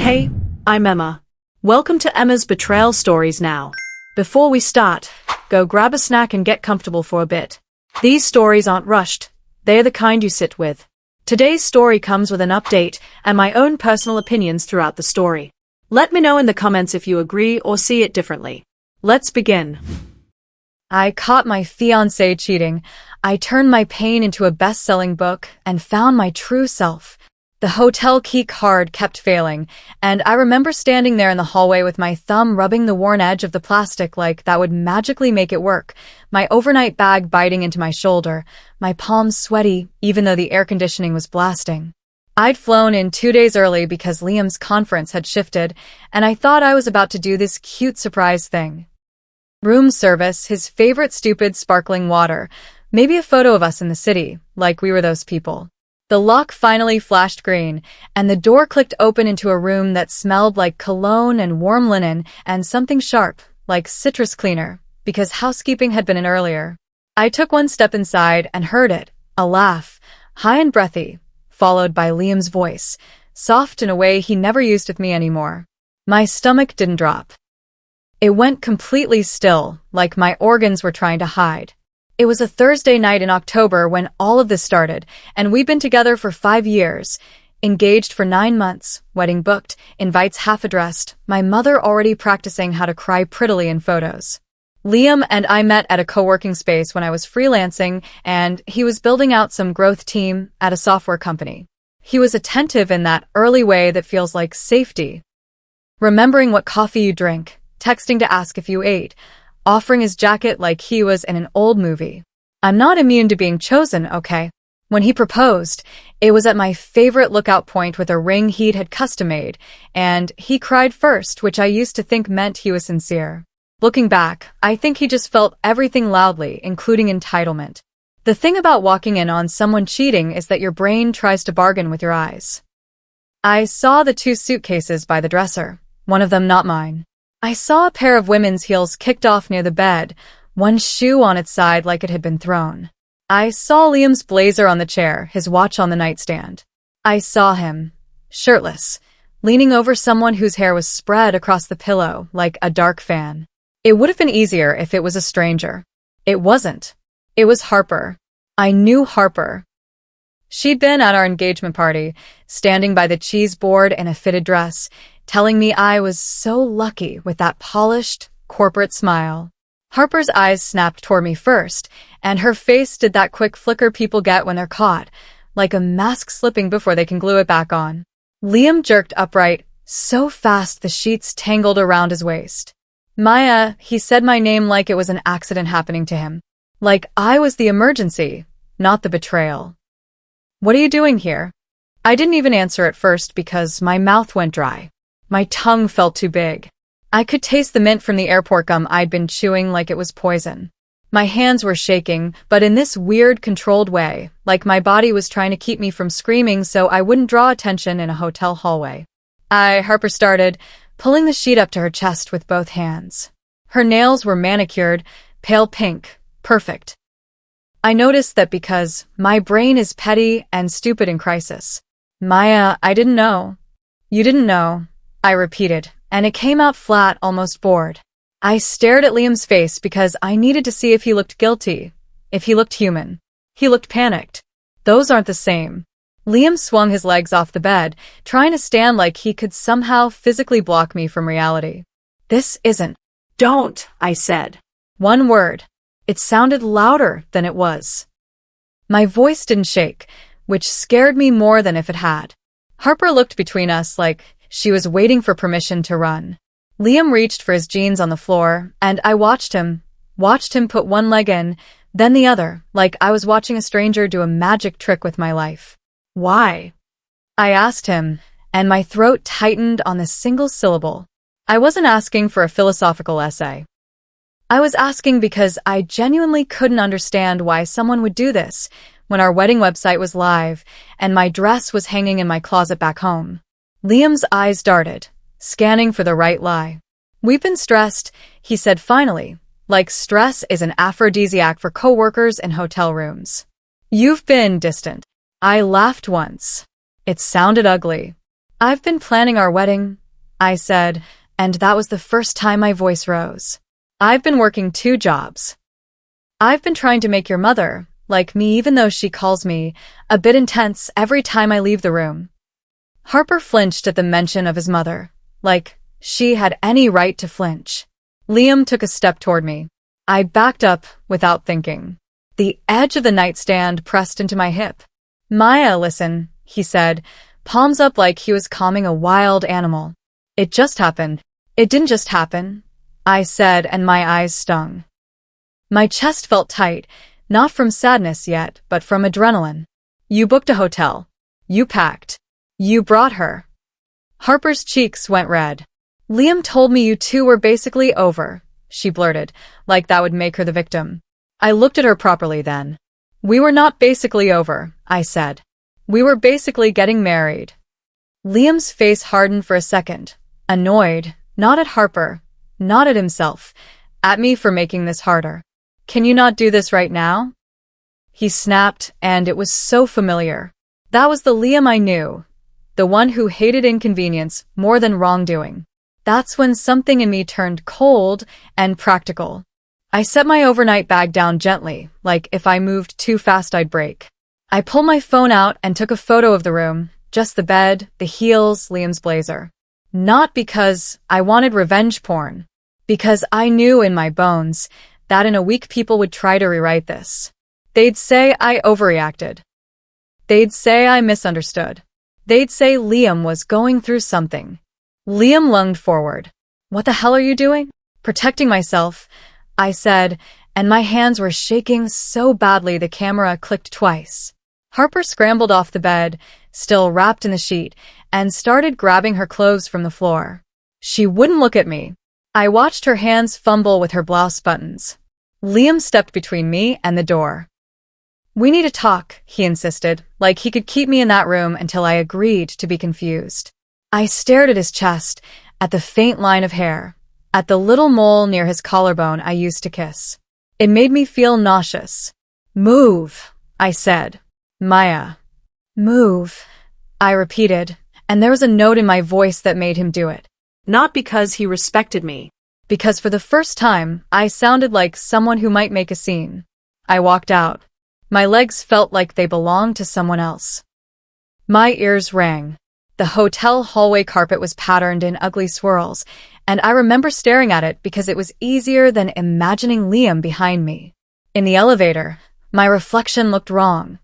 Hey, I'm Emma. Welcome to Emma's Betrayal Stories now. Before we start, go grab a snack and get comfortable for a bit. These stories aren't rushed. They're the kind you sit with. Today's story comes with an update and my own personal opinions throughout the story. Let me know in the comments if you agree or see it differently. Let's begin. I caught my fiancé cheating. I turned my pain into a best-selling book and found my true self. The hotel key card kept failing, and I remember standing there in the hallway with my thumb rubbing the worn edge of the plastic like that would magically make it work, my overnight bag biting into my shoulder, my palms sweaty even though the air conditioning was blasting. I'd flown in 2 days early because Liam's conference had shifted, and I thought I was about to do this cute surprise thing. Room service, his favorite stupid sparkling water, maybe a photo of us in the city, like we were those people. The lock finally flashed green, and the door clicked open into a room that smelled like cologne and warm linen and something sharp, like citrus cleaner, because housekeeping had been in earlier. I took one step inside and heard it, a laugh, high and breathy, followed by Liam's voice, soft in a way he never used with me anymore. My stomach didn't drop. It went completely still, like my organs were trying to hide. It was a Thursday night in October when all of this started, and we'd been together for 5 years. Engaged for 9 months, wedding booked, invites half addressed, my mother already practicing how to cry prettily in photos. Liam and I met at a co-working space when I was freelancing, and he was building out some growth team at a software company. He was attentive in that early way that feels like safety. Remembering what coffee you drink, texting to ask if you ate, offering his jacket like he was in an old movie. I'm not immune to being chosen, okay? When he proposed, it was at my favorite lookout point with a ring he'd had custom-made, and he cried first, which I used to think meant he was sincere. Looking back, I think he just felt everything loudly, including entitlement. The thing about walking in on someone cheating is that your brain tries to bargain with your eyes. I saw the 2 suitcases by the dresser, one of them not mine. I saw a pair of women's heels kicked off near the bed, one shoe on its side like it had been thrown. I saw Liam's blazer on the chair, his watch on the nightstand. I saw him, shirtless, leaning over someone whose hair was spread across the pillow like a dark fan. It would have been easier if it was a stranger. It wasn't. It was Harper. I knew Harper. She'd been at our engagement party, standing by the cheese board in a fitted dress, telling me I was so lucky with that polished, corporate smile. Harper's eyes snapped toward me first, and her face did that quick flicker people get when they're caught, like a mask slipping before they can glue it back on. Liam jerked upright, so fast the sheets tangled around his waist. Maya, he said my name like it was an accident happening to him. Like I was the emergency, not the betrayal. What are you doing here? I didn't even answer at first because my mouth went dry. My tongue felt too big. I could taste the mint from the airport gum I'd been chewing like it was poison. My hands were shaking, but in this weird, controlled way, like my body was trying to keep me from screaming so I wouldn't draw attention in a hotel hallway. Harper started, pulling the sheet up to her chest with both hands. Her nails were manicured, pale pink, perfect. I noticed that because my brain is petty and stupid in crisis. Maya, I didn't know. You didn't know. I repeated, and it came out flat, almost bored. I stared at Liam's face because I needed to see if he looked guilty, if he looked human. He looked panicked. Those aren't the same. Liam swung his legs off the bed, trying to stand like he could somehow physically block me from reality. This isn't. Don't, I said. One word. It sounded louder than it was. My voice didn't shake, which scared me more than if it had. Harper looked between us like she was waiting for permission to run. Liam reached for his jeans on the floor, and I watched him put one leg in, then the other, like I was watching a stranger do a magic trick with my life. Why? I asked him, and my throat tightened on the single syllable. I wasn't asking for a philosophical essay. I was asking because I genuinely couldn't understand why someone would do this when our wedding website was live and my dress was hanging in my closet back home. Liam's eyes darted, scanning for the right lie. We've been stressed, he said finally, like stress is an aphrodisiac for coworkers in hotel rooms. You've been distant. I laughed once. It sounded ugly. I've been planning our wedding, I said, and that was the first time my voice rose. I've been working 2 jobs. I've been trying to make your mother like me, even though she calls me a bit intense every time I leave the room. Harper flinched at the mention of his mother, like she had any right to flinch. Liam took a step toward me. I backed up without thinking. The edge of the nightstand pressed into my hip. Maya, listen, he said, palms up like he was calming a wild animal. It just happened. It didn't just happen, I said, and my eyes stung. My chest felt tight, not from sadness yet, but from adrenaline. You booked a hotel. You packed. You brought her. Harper's cheeks went red. Liam told me you two were basically over, she blurted, like that would make her the victim. I looked at her properly then. We were not basically over, I said. We were basically getting married. Liam's face hardened for a second, annoyed, not at Harper, not at himself, at me for making this harder. Can you not do this right now? He snapped, and it was so familiar. That was the Liam I knew, the one who hated inconvenience more than wrongdoing. That's when something in me turned cold and practical. I set my overnight bag down gently, like if I moved too fast I'd break. I pulled my phone out and took a photo of the room, just the bed, the heels, Liam's blazer. Not because I wanted revenge porn, because I knew in my bones that in a week people would try to rewrite this. They'd say I overreacted. They'd say I misunderstood. They'd say Liam was going through something. Liam lunged forward. What the hell are you doing? Protecting myself, I said, and my hands were shaking so badly the camera clicked twice. Harper scrambled off the bed, still wrapped in the sheet, and started grabbing her clothes from the floor. She wouldn't look at me. I watched her hands fumble with her blouse buttons. Liam stepped between me and the door. We need to talk, he insisted, like he could keep me in that room until I agreed to be confused. I stared at his chest, at the faint line of hair, at the little mole near his collarbone I used to kiss. It made me feel nauseous. Move, I said. Maya. Move, I repeated, and there was a note in my voice that made him do it. Not because he respected me. Because for the first time, I sounded like someone who might make a scene. I walked out. My legs felt like they belonged to someone else. My ears rang. The hotel hallway carpet was patterned in ugly swirls, and I remember staring at it because it was easier than imagining Liam behind me. In the elevator, my reflection looked wrong.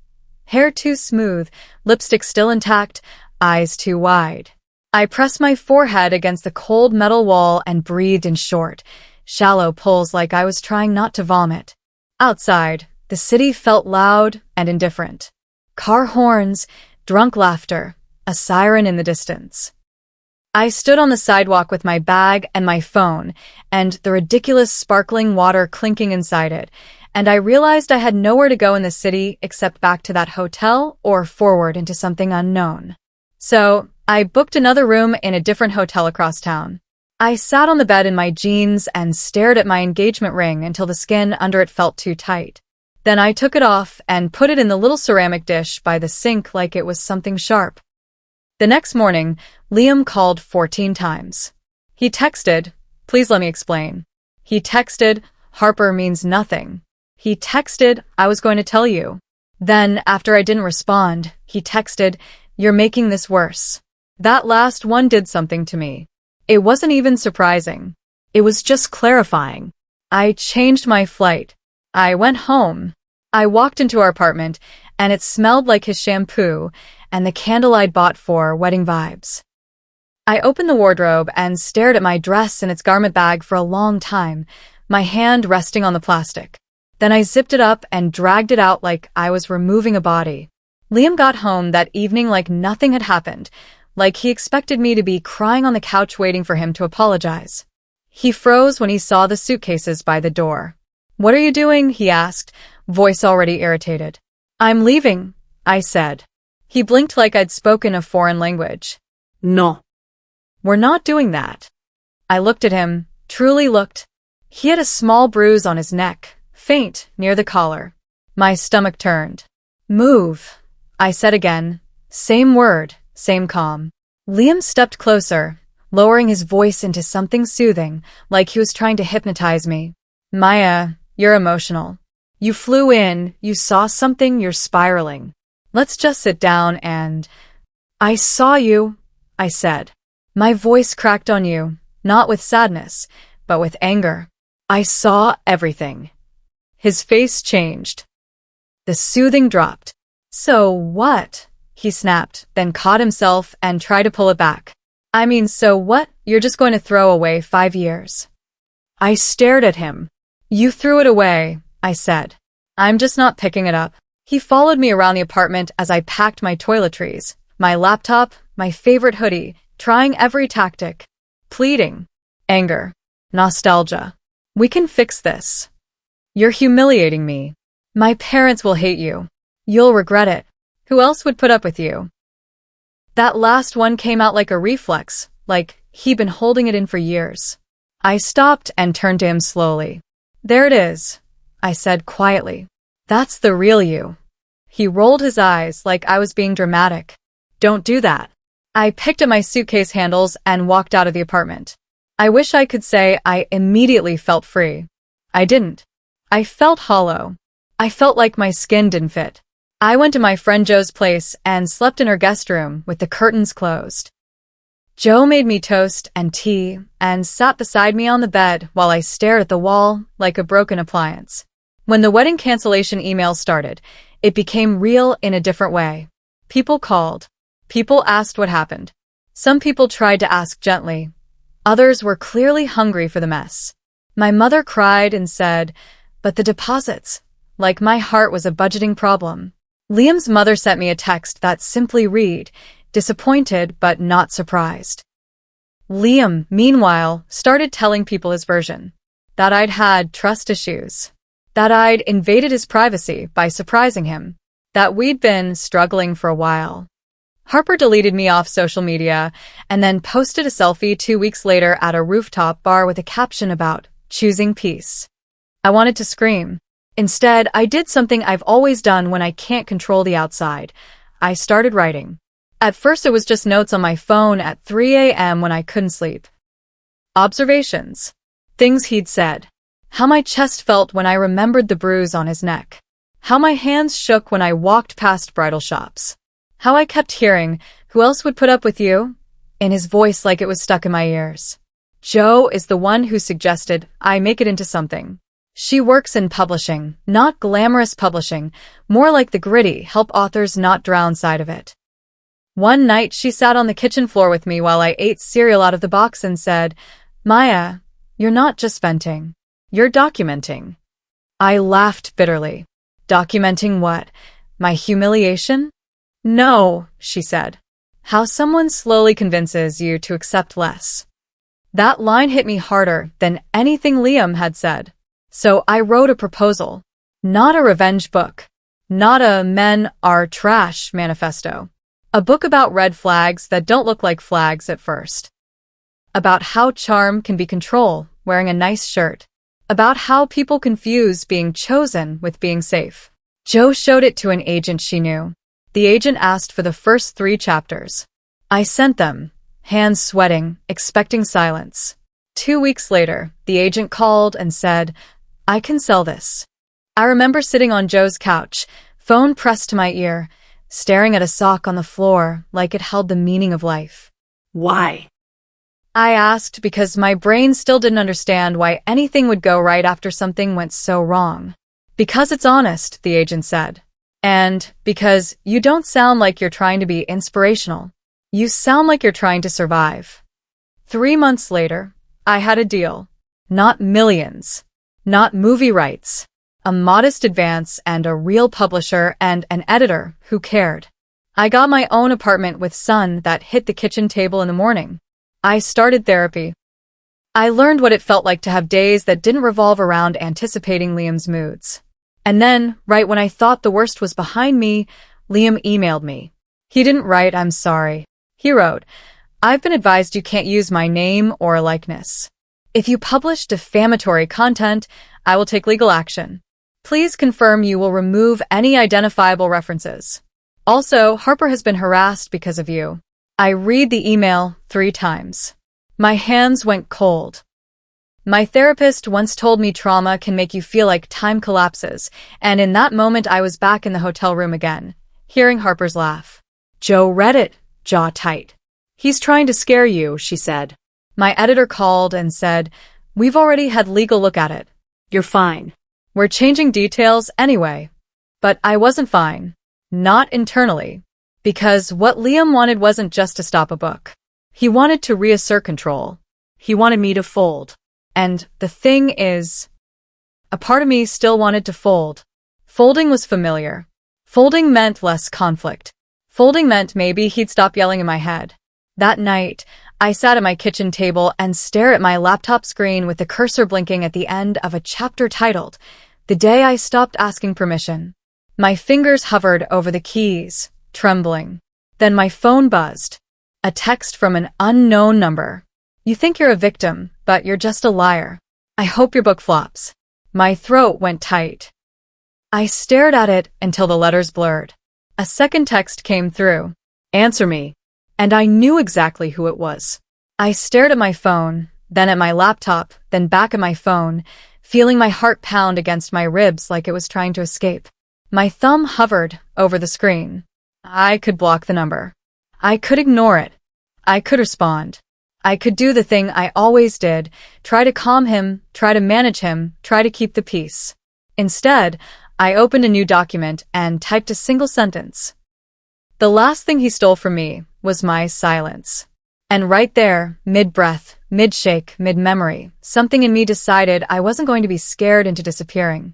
Hair too smooth, lipstick still intact, eyes too wide. I pressed my forehead against the cold metal wall and breathed in short, shallow pulls like I was trying not to vomit. Outside, the city felt loud and indifferent. Car horns, drunk laughter, a siren in the distance. I stood on the sidewalk with my bag and my phone, and the ridiculous sparkling water clinking inside it, and I realized I had nowhere to go in the city except back to that hotel or forward into something unknown. So, I booked another room in a different hotel across town. I sat on the bed in my jeans and stared at my engagement ring until the skin under it felt too tight. Then I took it off and put it in the little ceramic dish by the sink like it was something sharp. The next morning, Liam called 14 times. He texted, "Please let me explain." He texted, "Harper means nothing." He texted, "I was going to tell you." Then, after I didn't respond, he texted, "You're making this worse." That last one did something to me. It wasn't even surprising. It was just clarifying. I changed my flight. I went home. I walked into our apartment, and it smelled like his shampoo and the candle I'd bought for wedding vibes. I opened the wardrobe and stared at my dress and its garment bag for a long time, my hand resting on the plastic. Then I zipped it up and dragged it out like I was removing a body. Liam got home that evening like nothing had happened, like he expected me to be crying on the couch waiting for him to apologize. He froze when he saw the suitcases by the door. "What are you doing?" he asked, voice already irritated. "I'm leaving," I said. He blinked like I'd spoken a foreign language. "No. We're not doing that." I looked at him, truly looked. He had a small bruise on his neck, faint, near the collar. My stomach turned. "Move," I said again. Same word, same calm. Liam stepped closer, lowering his voice into something soothing, like he was trying to hypnotize me. Maya, you're emotional. You flew in, you saw something, you're spiraling. Let's just sit down and… I saw you, I said. My voice cracked on you, not with sadness, but with anger. I saw everything. His face changed. The soothing dropped. So what? He snapped, then caught himself and tried to pull it back. I mean, so what? You're just going to throw away 5 years. I stared at him. You threw it away, I said. I'm just not picking it up. He followed me around the apartment as I packed my toiletries, my laptop, my favorite hoodie, trying every tactic. Pleading. Anger. Nostalgia. We can fix this. You're humiliating me. My parents will hate you. You'll regret it. Who else would put up with you? That last one came out like a reflex, like he'd been holding it in for years. I stopped and turned to him slowly. There it is, I said quietly. That's the real you. He rolled his eyes like I was being dramatic. Don't do that. I picked up my suitcase handles and walked out of the apartment. I wish I could say I immediately felt free. I didn't. I felt hollow. I felt like my skin didn't fit. I went to my friend Joe's place and slept in her guest room with the curtains closed. Joe made me toast and tea and sat beside me on the bed while I stared at the wall like a broken appliance. When the wedding cancellation email started, it became real in a different way. People called. People asked what happened. Some people tried to ask gently. Others were clearly hungry for the mess. My mother cried and said, but the deposits, like my heart was a budgeting problem. Liam's mother sent me a text that simply read, disappointed but not surprised. Liam, meanwhile, started telling people his version. That I'd had trust issues. That I'd invaded his privacy by surprising him. That we'd been struggling for a while. Harper deleted me off social media and then posted a selfie 2 weeks later at a rooftop bar with a caption about choosing peace. I wanted to scream. Instead, I did something I've always done when I can't control the outside. I started writing. At first, it was just notes on my phone at 3 a.m. when I couldn't sleep. Observations. Things he'd said. How my chest felt when I remembered the bruise on his neck. How my hands shook when I walked past bridal shops. How I kept hearing, "Who else would put up with you?" in his voice like it was stuck in my ears. Joe is the one who suggested I make it into something. She works in publishing, not glamorous publishing, more like the gritty, help authors not drown side of it. One night she sat on the kitchen floor with me while I ate cereal out of the box and said, Maya, you're not just venting. You're documenting. I laughed bitterly. Documenting what? My humiliation? No, she said. How someone slowly convinces you to accept less. That line hit me harder than anything Liam had said. So I wrote a proposal. Not a revenge book. Not a men are trash manifesto. A book about red flags that don't look like flags at first. About how charm can be control, wearing a nice shirt. About how people confuse being chosen with being safe. Joe showed it to an agent she knew. The agent asked for the first 3 chapters. I sent them, hands sweating, expecting silence. 2 weeks later, the agent called and said, I can sell this. I remember sitting on Joe's couch, phone pressed to my ear, staring at a sock on the floor like it held the meaning of life. Why? I asked because my brain still didn't understand why anything would go right after something went so wrong. Because it's honest, the agent said. And because you don't sound like you're trying to be inspirational. You sound like you're trying to survive. 3 months later, I had a deal. Not millions. Not movie rights. A modest advance and a real publisher and an editor who cared. I got my own apartment with sun that hit the kitchen table in the morning. I started therapy. I learned what it felt like to have days that didn't revolve around anticipating Liam's moods. And then, right when I thought the worst was behind me, Liam emailed me. He didn't write, I'm sorry. He wrote, I've been advised you can't use my name or likeness. If you publish defamatory content, I will take legal action. Please confirm you will remove any identifiable references. Also, Harper has been harassed because of you. I read the email 3 times. My hands went cold. My therapist once told me trauma can make you feel like time collapses, and in that moment I was back in the hotel room again, hearing Harper's laugh. Joe read it, jaw tight. He's trying to scare you, she said. My editor called and said, "We've already had legal look at it. You're fine. We're changing details anyway." But I wasn't fine. Not internally. Because what Liam wanted wasn't just to stop a book. He wanted to reassert control. He wanted me to fold. And the thing is, a part of me still wanted to fold. Folding was familiar. Folding meant less conflict. Folding meant maybe he'd stop yelling in my head. That night, I sat at my kitchen table and stared at my laptop screen with the cursor blinking at the end of a chapter titled, "The Day I Stopped Asking Permission." My fingers hovered over the keys, trembling. Then my phone buzzed. A text from an unknown number. "You think you're a victim, but you're just a liar. I hope your book flops." My throat went tight. I stared at it until the letters blurred. A second text came through. "Answer me." And I knew exactly who it was. I stared at my phone, then at my laptop, then back at my phone, feeling my heart pound against my ribs like it was trying to escape. My thumb hovered over the screen. I could block the number. I could ignore it. I could respond. I could do the thing I always did, try to calm him, try to manage him, try to keep the peace. Instead, I opened a new document and typed a single sentence. The last thing he stole from me was my silence. And right there, mid-breath, mid-shake, mid-memory, something in me decided I wasn't going to be scared into disappearing.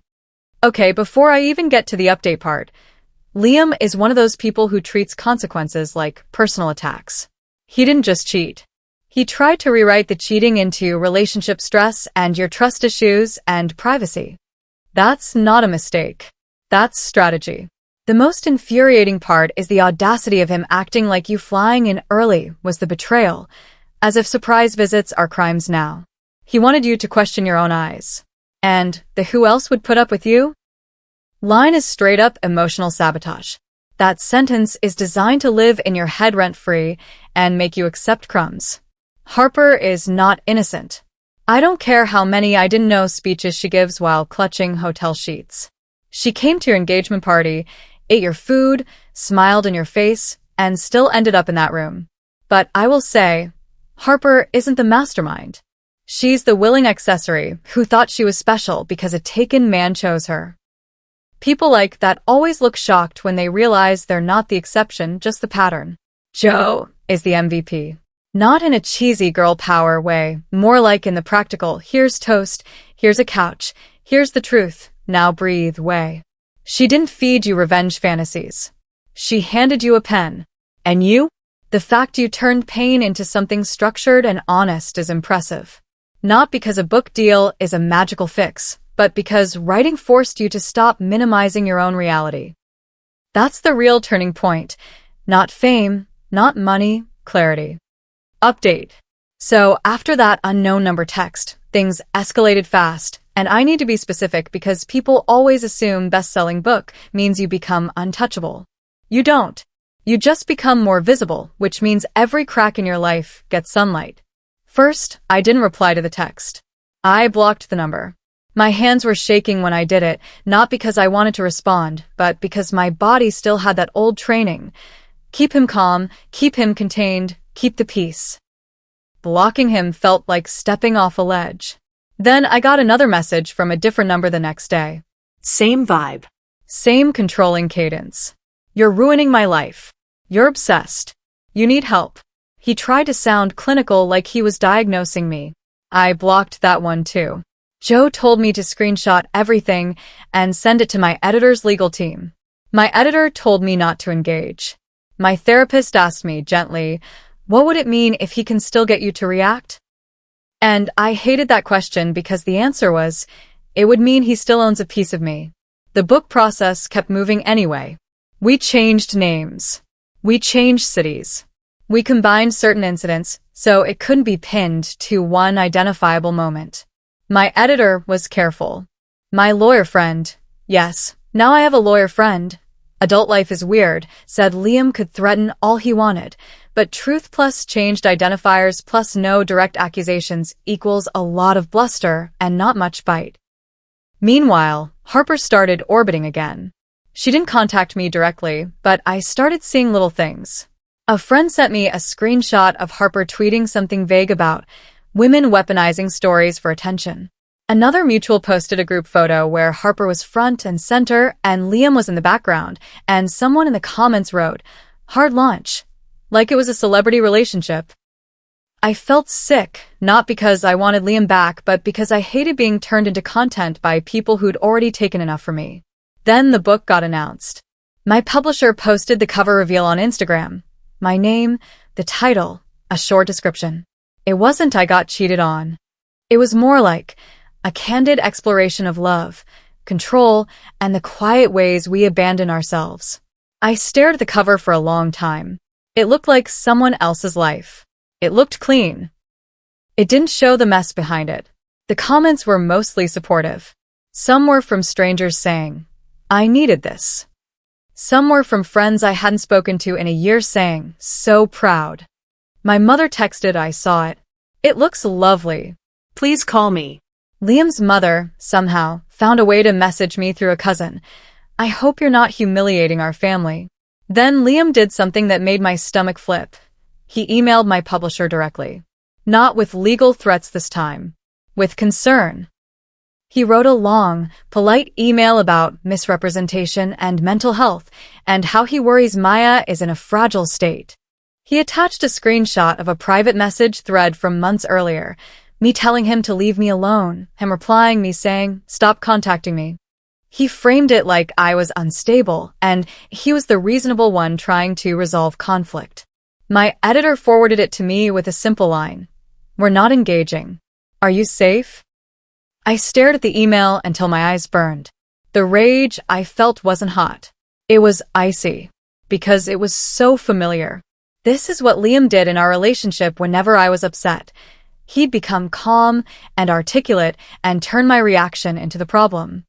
Okay, before I even get to the update part, Liam is one of those people who treats consequences like personal attacks. He didn't just cheat. He tried to rewrite the cheating into relationship stress and your trust issues and privacy. That's not a mistake. That's strategy. The most infuriating part is the audacity of him acting like you flying in early was the betrayal, as if surprise visits are crimes now. He wanted you to question your own eyes. And the who else would put up with you? Line is straight up emotional sabotage. That sentence is designed to live in your head rent-free and make you accept crumbs. Harper is not innocent. I don't care how many I didn't know speeches she gives while clutching hotel sheets. She came to your engagement party, ate your food, smiled in your face, and still ended up in that room. But I will say, Harper isn't the mastermind. She's the willing accessory who thought she was special because a taken man chose her. People like that always look shocked when they realize they're not the exception, just the pattern. Joe is the MVP. Not in a cheesy girl power way, more like in the practical, here's toast, here's a couch, here's the truth, now breathe way. She didn't feed you revenge fantasies. She handed you a pen. And you? The fact you turned pain into something structured and honest is impressive. Not because a book deal is a magical fix, but because writing forced you to stop minimizing your own reality. That's the real turning point. Not fame, not money, clarity. Update. So after that unknown number text, things escalated fast, and I need to be specific because people always assume best-selling book means you become untouchable. You don't. You just become more visible, which means every crack in your life gets sunlight. First, I didn't reply to the text. I blocked the number. My hands were shaking when I did it, not because I wanted to respond, but because my body still had that old training. Keep him calm, keep him contained, keep the peace. Blocking him felt like stepping off a ledge. Then I got another message from a different number the next day. Same vibe. Same controlling cadence. You're ruining my life. You're obsessed. You need help. He tried to sound clinical like he was diagnosing me. I blocked that one too. Joe told me to screenshot everything and send it to my editor's legal team. My editor told me not to engage. My therapist asked me gently, what would it mean if he can still get you to react? And I hated that question because the answer was, it would mean he still owns a piece of me. The book process kept moving anyway. We changed names. We changed cities. We combined certain incidents, so it couldn't be pinned to one identifiable moment. My editor was careful. My lawyer friend, yes, now I have a lawyer friend. Adult life is weird, said Liam could threaten all he wanted, But truth plus changed identifiers plus no direct accusations equals a lot of bluster and not much bite. Meanwhile, Harper started orbiting again. She didn't contact me directly, but I started seeing little things. A friend sent me a screenshot of Harper tweeting something vague about women weaponizing stories for attention. Another mutual posted a group photo where Harper was front and center and Liam was in the background, and someone in the comments wrote, "Hard launch," like it was a celebrity relationship. I felt sick, not because I wanted Liam back, but because I hated being turned into content by people who'd already taken enough from me. Then the book got announced. My publisher posted the cover reveal on Instagram. My name, the title, a short description. It wasn't "I got cheated on." It was more like a candid exploration of love, control, and the quiet ways we abandon ourselves. I stared at the cover for a long time. It looked like someone else's life. It looked clean. It didn't show the mess behind it. The comments were mostly supportive. Some were from strangers saying, "I needed this." Some were from friends I hadn't spoken to in a year saying, "So proud." My mother texted, "I saw it. It looks lovely. Please call me." Liam's mother, somehow, found a way to message me through a cousin. "I hope you're not humiliating our family." Then Liam did something that made my stomach flip. He emailed my publisher directly. Not with legal threats this time. With concern. He wrote a long, polite email about misrepresentation and mental health, and how he worries Maya is in a fragile state. He attached a screenshot of a private message thread from months earlier, me telling him to leave me alone, him replying me saying, "Stop contacting me." He framed it like I was unstable, and he was the reasonable one trying to resolve conflict. My editor forwarded it to me with a simple line. "We're not engaging. Are you safe?" I stared at the email until my eyes burned. The rage I felt wasn't hot. It was icy, because it was so familiar. This is what Liam did in our relationship whenever I was upset. He'd become calm and articulate and turn my reaction into the problem.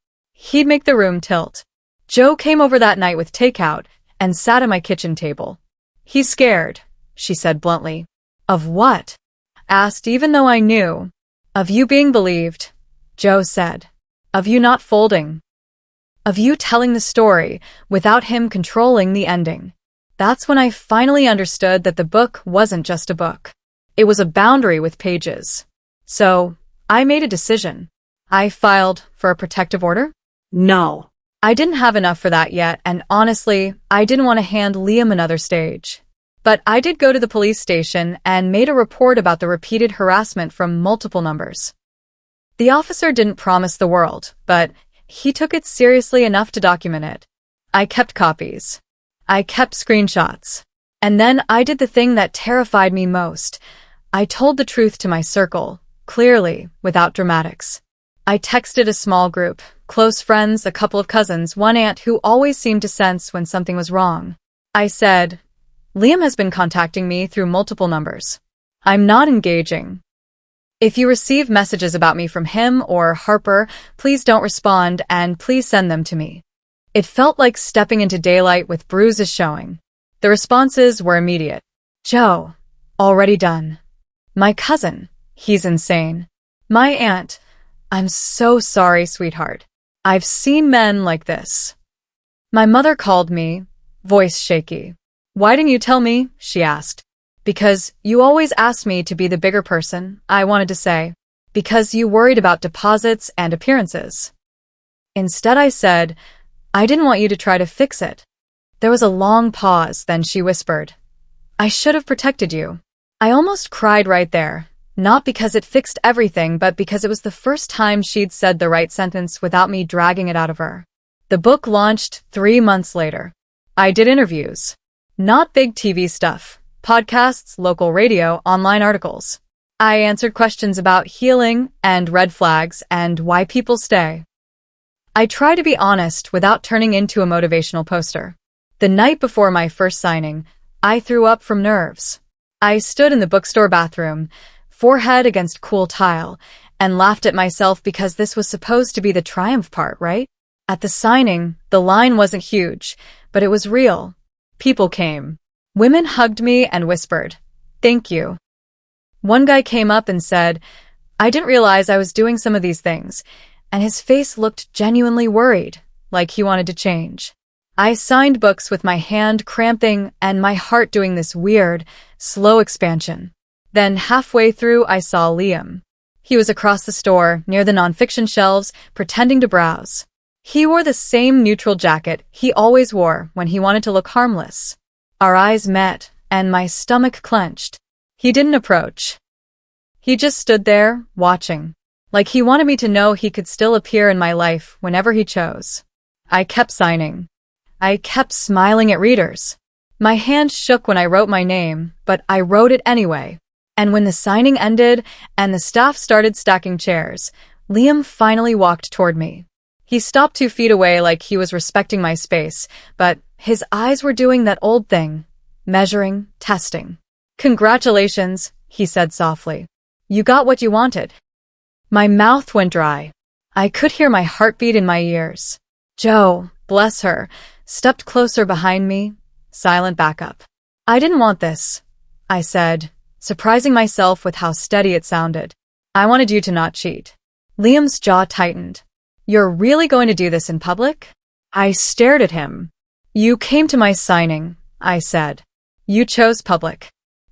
He'd make the room tilt. Joe came over that night with takeout and sat at my kitchen table. "He's scared," she said bluntly. "Of what?" Asked even though I knew. "Of you being believed," Joe said. "Of you not folding. Of you telling the story without him controlling the ending." That's when I finally understood that the book wasn't just a book. It was a boundary with pages. So, I made a decision. I filed for a protective order? No. I didn't have enough for that yet, and honestly, I didn't want to hand Liam another stage. But I did go to the police station and made a report about the repeated harassment from multiple numbers. The officer didn't promise the world, but he took it seriously enough to document it. I kept copies. I kept screenshots. And then I did the thing that terrified me most. I told the truth to my circle, clearly, without dramatics. I texted a small group, close friends, a couple of cousins, one aunt who always seemed to sense when something was wrong. I said, "Liam has been contacting me through multiple numbers. I'm not engaging. If you receive messages about me from him or Harper, please don't respond and please send them to me." It felt like stepping into daylight with bruises showing. The responses were immediate. "Joe, already done." My cousin, "He's insane." My aunt, "I'm so sorry, sweetheart. I've seen men like this." My mother called me, voice shaky. "Why didn't you tell me?" she asked. "Because you always asked me to be the bigger person," I wanted to say. "Because you worried about deposits and appearances." Instead I said, "I didn't want you to try to fix it." There was a long pause, then she whispered, "I should have protected you." I almost cried right there, not because it fixed everything, but because it was the first time she'd said the right sentence without me dragging it out of her. The book launched 3 months later. I did interviews. Not big TV stuff. Podcasts, local radio, online articles. I answered questions about healing and red flags and why people stay. I try to be honest without turning into a motivational poster. The night before my first signing, I threw up from nerves. I stood in the bookstore bathroom, forehead against cool tile, and laughed at myself because this was supposed to be the triumph part, right? At the signing, the line wasn't huge, but it was real. People came. Women hugged me and whispered, "Thank you." One guy came up and said, "I didn't realize I was doing some of these things," and his face looked genuinely worried, like he wanted to change. I signed books with my hand cramping and my heart doing this weird, slow expansion. Then halfway through, I saw Liam. He was across the store, near the nonfiction shelves, pretending to browse. He wore the same neutral jacket he always wore when he wanted to look harmless. Our eyes met, and my stomach clenched. He didn't approach. He just stood there, watching, like he wanted me to know he could still appear in my life whenever he chose. I kept signing. I kept smiling at readers. My hand shook when I wrote my name, but I wrote it anyway. And when the signing ended and the staff started stacking chairs, Liam finally walked toward me. He stopped 2 feet away like he was respecting my space, but his eyes were doing that old thing, measuring, testing. "Congratulations," he said softly. "You got what you wanted." My mouth went dry. I could hear my heartbeat in my ears. Jo, bless her, stepped closer behind me, silent backup. "I didn't want this," I said, surprising myself with how steady it sounded. "I wanted you to not cheat." Liam's jaw tightened. "You're really going to do this in public?" I stared at him. "You came to my signing," I said. "You chose public."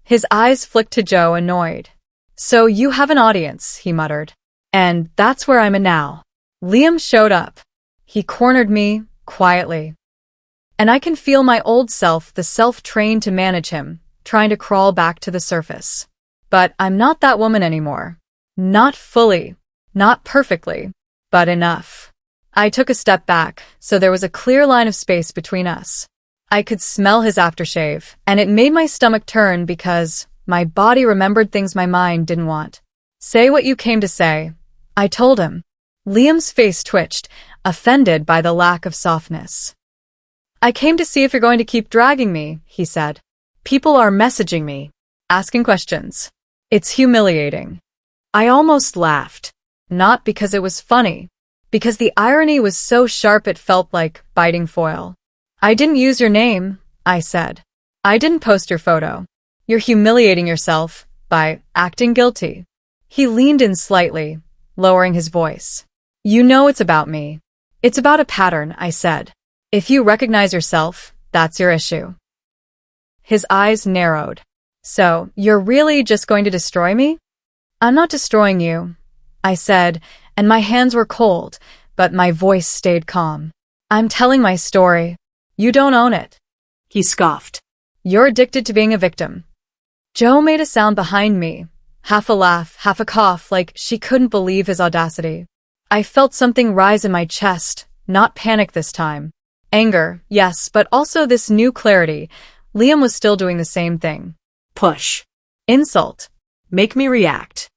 His eyes flicked to Jo, annoyed. "So you have an audience," he muttered. "And that's where I'm at now." Liam showed up. He cornered me, quietly. And I can feel my old self, the self trained to manage him, trying to crawl back to the surface. But I'm not that woman anymore. Not fully, not perfectly, but enough. I took a step back, so there was a clear line of space between us. I could smell his aftershave, and it made my stomach turn because my body remembered things my mind didn't want. "Say what you came to say," I told him. Liam's face twitched, offended by the lack of softness. "I came to see if you're going to keep dragging me," he said. "People are messaging me, asking questions. It's humiliating." I almost laughed. Not because it was funny, because the irony was so sharp it felt like biting foil. "I didn't use your name," I said. "I didn't post your photo. You're humiliating yourself by acting guilty." He leaned in slightly, lowering his voice. "You know it's about me. It's about a pattern," I said. "If you recognize yourself, that's your issue." His eyes narrowed. "So, you're really just going to destroy me?" "I'm not destroying you," I said, and my hands were cold, but my voice stayed calm. "I'm telling my story. You don't own it." He scoffed. "You're addicted to being a victim." Jo made a sound behind me, half a laugh, half a cough, like she couldn't believe his audacity. I felt something rise in my chest, not panic this time. Anger, yes, but also this new clarity. Liam was still doing the same thing. Push. Insult. Make me react.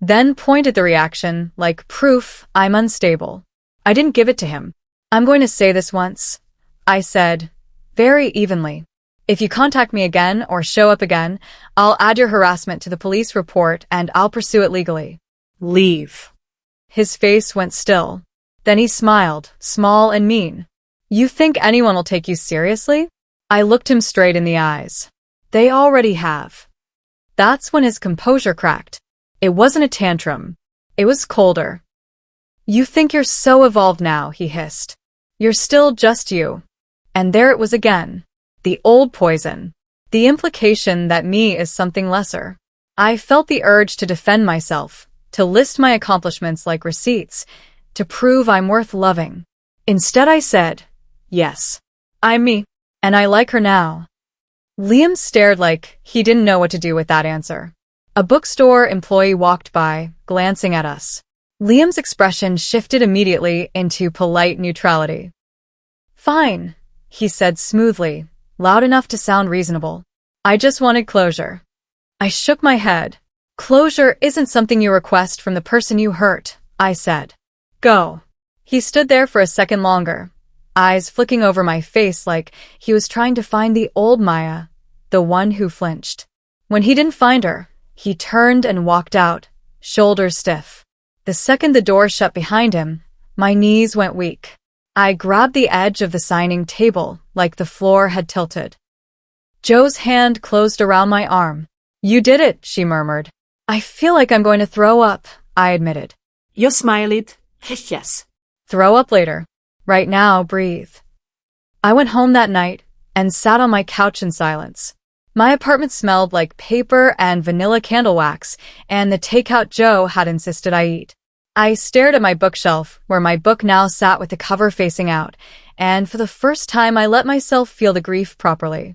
Then point at the reaction, like proof I'm unstable. I didn't give it to him. "I'm going to say this once," I said, very evenly. "If you contact me again or show up again, I'll add your harassment to the police report and I'll pursue it legally." "Leave." His face went still. Then he smiled, small and mean. "You think anyone will take you seriously?" I looked him straight in the eyes. "They already have." That's when his composure cracked. It wasn't a tantrum. It was colder. "You think you're so evolved now," he hissed. "You're still just you." And there it was again. The old poison. The implication that me is something lesser. I felt the urge to defend myself, to list my accomplishments like receipts, to prove I'm worth loving. Instead I said, "Yes, I'm me, and I like her now." Liam stared like he didn't know what to do with that answer. A bookstore employee walked by, glancing at us. Liam's expression shifted immediately into polite neutrality. "Fine," he said smoothly, loud enough to sound reasonable. "I just wanted closure." I shook my head. "Closure isn't something you request from the person you hurt," I said. "Go." He stood there for a second longer, eyes flicking over my face like he was trying to find the old Maya, the one who flinched. When he didn't find her, he turned and walked out, shoulders stiff. The second the door shut behind him, my knees went weak. I grabbed the edge of the signing table like the floor had tilted. Joe's hand closed around my arm. You did it, she murmured. I feel like I'm going to throw up, I admitted. You smiled. Yes. Throw up later. Right now, breathe. I went home that night and sat on my couch in silence. My apartment smelled like paper and vanilla candle wax, and the takeout Joe had insisted I eat. I stared at my bookshelf, where my book now sat with the cover facing out, and for the first time I let myself feel the grief properly.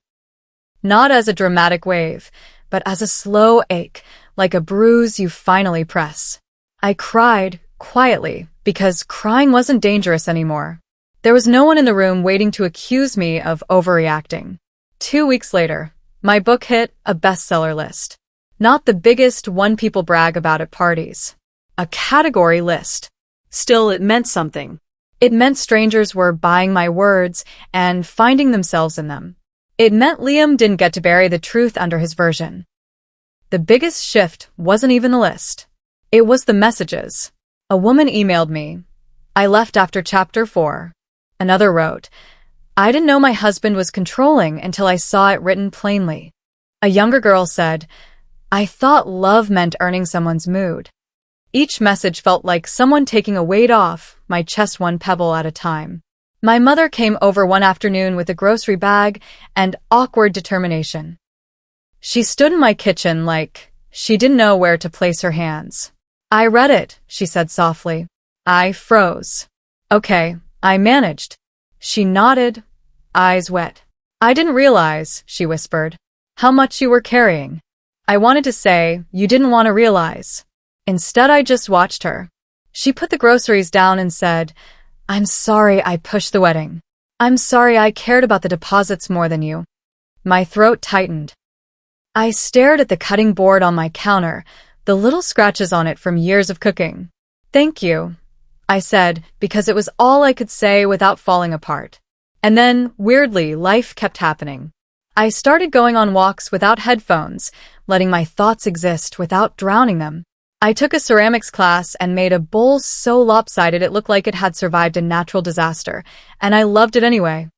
Not as a dramatic wave, but as a slow ache, like a bruise you finally press. I cried, quietly, because crying wasn't dangerous anymore. There was no one in the room waiting to accuse me of overreacting. 2 weeks later, my book hit a bestseller list. Not the biggest one people brag about at parties. A category list. Still, it meant something. It meant strangers were buying my words and finding themselves in them. It meant Liam didn't get to bury the truth under his version. The biggest shift wasn't even the list. It was the messages. A woman emailed me. I left after chapter 4. Another wrote, I didn't know my husband was controlling until I saw it written plainly. A younger girl said, I thought love meant earning someone's mood. Each message felt like someone taking a weight off my chest one pebble at a time. My mother came over one afternoon with a grocery bag and awkward determination. She stood in my kitchen like she didn't know where to place her hands. I read it, she said softly. I froze. Okay, I managed. She nodded, eyes wet. I didn't realize, she whispered, how much you were carrying. I wanted to say, you didn't want to realize. Instead, I just watched her. She put the groceries down and said, I'm sorry I pushed the wedding. I'm sorry I cared about the deposits more than you. My throat tightened. I stared at the cutting board on my counter, the little scratches on it from years of cooking. Thank you, I said, because it was all I could say without falling apart. And then, weirdly, life kept happening. I started going on walks without headphones, letting my thoughts exist without drowning them. I took a ceramics class and made a bowl so lopsided it looked like it had survived a natural disaster, and I loved it anyway.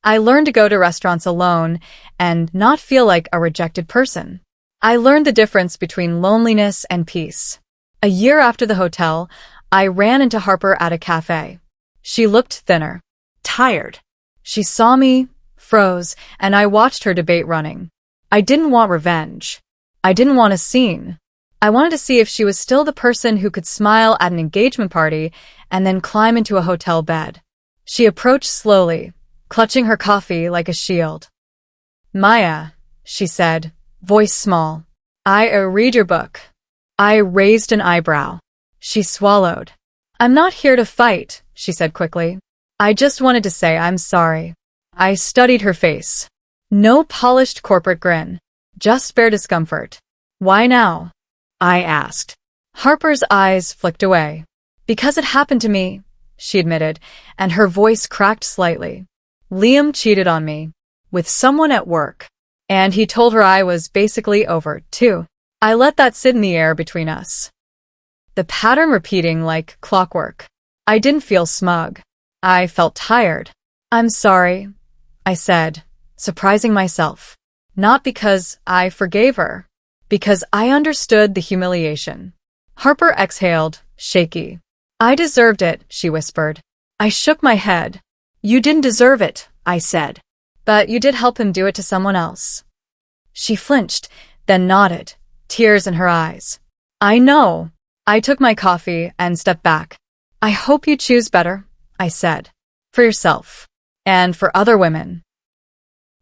I learned to go to restaurants alone and not feel like a rejected person. I learned the difference between loneliness and peace. A year after the hotel, I ran into Harper at a cafe. She looked thinner. Tired. She saw me, froze, and I watched her debate running. I didn't want revenge. I didn't want a scene. I wanted to see if she was still the person who could smile at an engagement party and then climb into a hotel bed. She approached slowly, clutching her coffee like a shield. Maya, she said, voice small. I read your book. I raised an eyebrow. She swallowed. I'm not here to fight, she said quickly. I just wanted to say I'm sorry. I studied her face. No polished corporate grin. Just bare discomfort. Why now? I asked. Harper's eyes flicked away. Because it happened to me, she admitted, and her voice cracked slightly. Liam cheated on me. With someone at work. And he told her I was basically over, too. I let that sit in the air between us. The pattern repeating like clockwork. I didn't feel smug. I felt tired. I'm sorry, I said, surprising myself. Not because I forgave her. Because I understood the humiliation. Harper exhaled, shaky. I deserved it, she whispered. I shook my head. You didn't deserve it, I said. But you did help him do it to someone else. She flinched, then nodded, tears in her eyes. I know. I took my coffee and stepped back. I hope you choose better, I said. For yourself. And for other women.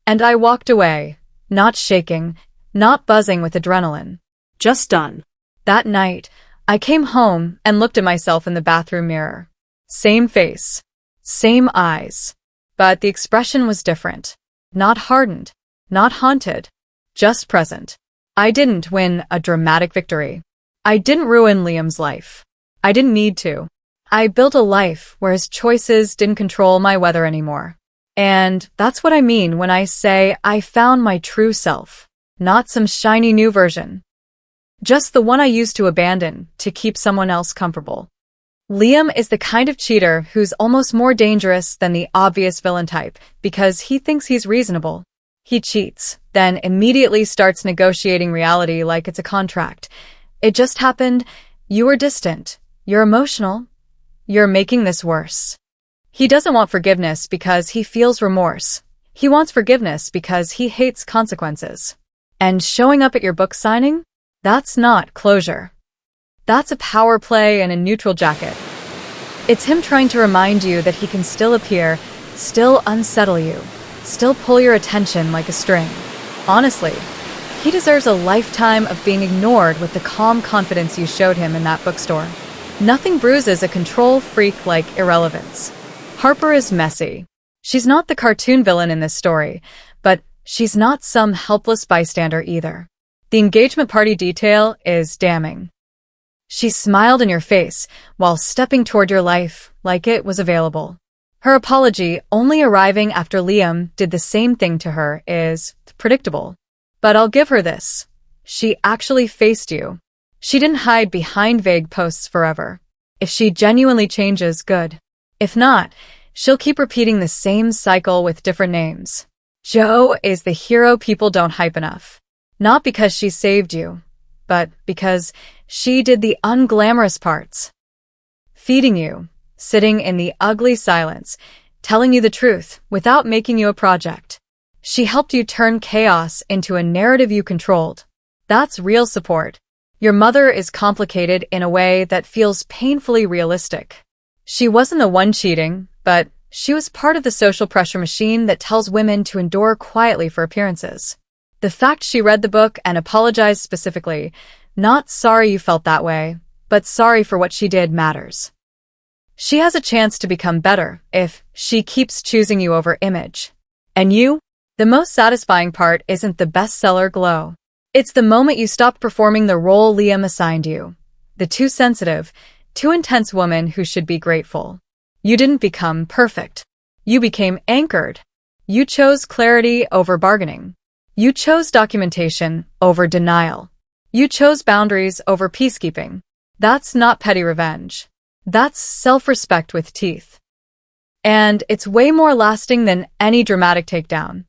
And I walked away, not shaking, not buzzing with adrenaline. Just done. That night, I came home and looked at myself in the bathroom mirror. Same face. Same eyes. But the expression was different. Not hardened. Not haunted. Just present. I didn't win a dramatic victory. I didn't ruin Liam's life. I didn't need to. I built a life where his choices didn't control my weather anymore. And that's what I mean when I say I found my true self. Not some shiny new version. Just the one I used to abandon to keep someone else comfortable. Liam is the kind of cheater who's almost more dangerous than the obvious villain type because he thinks he's reasonable. He cheats, then immediately starts negotiating reality like it's a contract. It just happened. You were distant. You're emotional. You're making this worse. He doesn't want forgiveness because he feels remorse. He wants forgiveness because he hates consequences. And showing up at your book signing? That's not closure. That's a power play and a neutral jacket. It's him trying to remind you that he can still appear, still unsettle you, still pull your attention like a string. Honestly, he deserves a lifetime of being ignored with the calm confidence you showed him in that bookstore. Nothing bruises a control freak like irrelevance. Harper is messy. She's not the cartoon villain in this story, but she's not some helpless bystander either. The engagement party detail is damning. She smiled in your face while stepping toward your life like it was available. Her apology, only arriving after Liam did the same thing to her, is predictable. But I'll give her this. She actually faced you. She didn't hide behind vague posts forever. If she genuinely changes, good. If not, she'll keep repeating the same cycle with different names. Jo is the hero people don't hype enough. Not because she saved you, but because she did the unglamorous parts. Feeding you, sitting in the ugly silence, telling you the truth without making you a project. She helped you turn chaos into a narrative you controlled. That's real support. Your mother is complicated in a way that feels painfully realistic. She wasn't the one cheating, but she was part of the social pressure machine that tells women to endure quietly for appearances. The fact she read the book and apologized specifically, not sorry you felt that way, but sorry for what she did, matters. She has a chance to become better if she keeps choosing you over image. And you? The most satisfying part isn't the bestseller glow. It's the moment you stop performing the role Liam assigned you. The too sensitive, too intense woman who should be grateful. You didn't become perfect. You became anchored. You chose clarity over bargaining. You chose documentation over denial. You chose boundaries over peacekeeping. That's not petty revenge. That's self-respect with teeth. And it's way more lasting than any dramatic takedown.